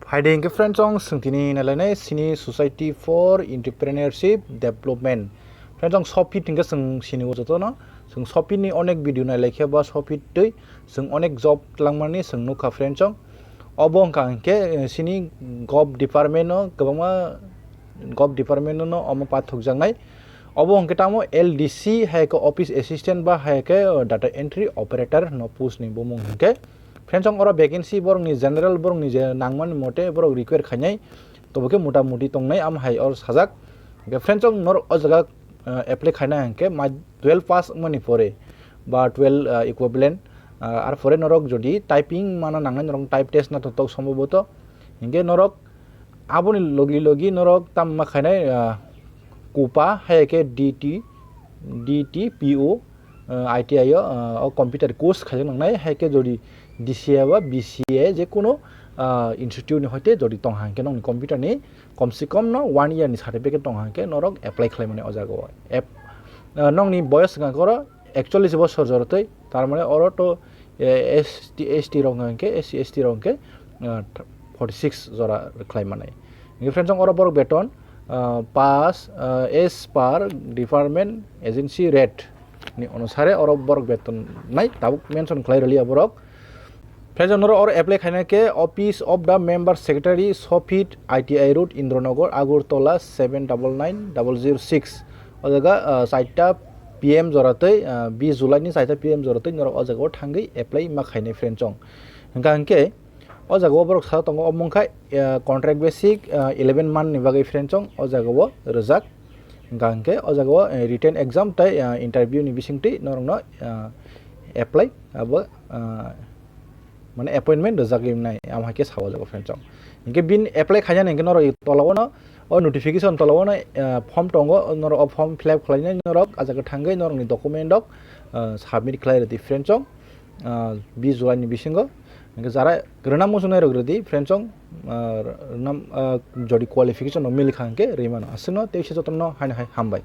Haide hingke friends ong sengtini nalainai sini Society for Entrepreneurship Development. Friends ong SOFED hingke seng sini wojoto no seng SOFED ni onek video nailaikhya ba SOFED tei seng onek job langmani seng nukha friends ong obo hingka hingke sini gov department no kwbangma gov department no omo pathokjaknai obo hingke tamo LDC haike office assistant ba haike data entry operator no post ni bomong hingke friends ong oro vacancy borok ni general borok ni je nangman mote borok require khainai toboke motamuti tongnai am hai or sajak ge friends ong nor o jaga apply khaina hangke ma 12 pass mani pore ba 12 equivalent আর পরে নরক যদি typing মানা নাংনাই নরক type test না তক সম্ভবত হিংকে নরক আবনি লগি লগি নরক তাম্মা খাইনাই কোপা হাইকে ডিটিপিও আইটিআই ও কম্পিউটার কোর্স খাইজং নাংনাই হাইকে যদি ডিসিএ বা বিসিএ যে কোনো ইনস্টিটিউট नि হইতে যদি তং হাংকে নং কম্পিউটার ni কমসে কম ন 1 ইয়ার ni সার্টিফিকেট তং হাংকে নরক এপ্লাই খালাই মানে অজাগো এপ নং ni বয়স গাকর 41 বছর জরতই তার মানে অর তো এসটি রংকে এসসি রংকে 46 জরা খালাই মানে ফ্রেন্ডস অর বড় বেতন পাস as per department agency rate ni অনুসারে অর বড় বেতন নাই তাবুক মেনশন খালাই রলিয়া বড় ফ্রেন্ডস অর এপ্লাই খাইনাকে office of the member secretary SOFED ITI road Indranagar Agartala 790006 ও জায়গা 4টা PM জরাতই 20 जुलाई नि 4टा PM জরাতই নর ও জায়গাও থাঙ্গই এপ্লাই মা খাইনে ফ্রেন্ডস ong হংকা হংকে ও জায়গাও বরক সা তঙ্গ অমংখাই কন্ট্রাক্ট বেসিক 11 মান नि বাগै ফ্রেন্ডস ong ও জায়গাও রজাক হংকা হংকে ও জায়গাও রিটেন एग्जाम তাই ইন্টারভিউ नि বিসিংতি নরং এপ্লাই আবো মানে অ্যাপয়েন্টমেন্ট রজাগৈ নাই আমহাকে সাও জাগো ফ্রেন্ডস ong হংকে বিন এপ্লাই খাইনা হংকে নর তলাবো ন o notification tolawo na form tongo nor o form fill up khlainai norok ajaga thangai norok ni document dok submit khlai redi friends ong 20 July ni bisingo jara grana mosunai rok redi friends ong nam jodi qualification no mil khangke remano asno teise jotono haina hai hambai।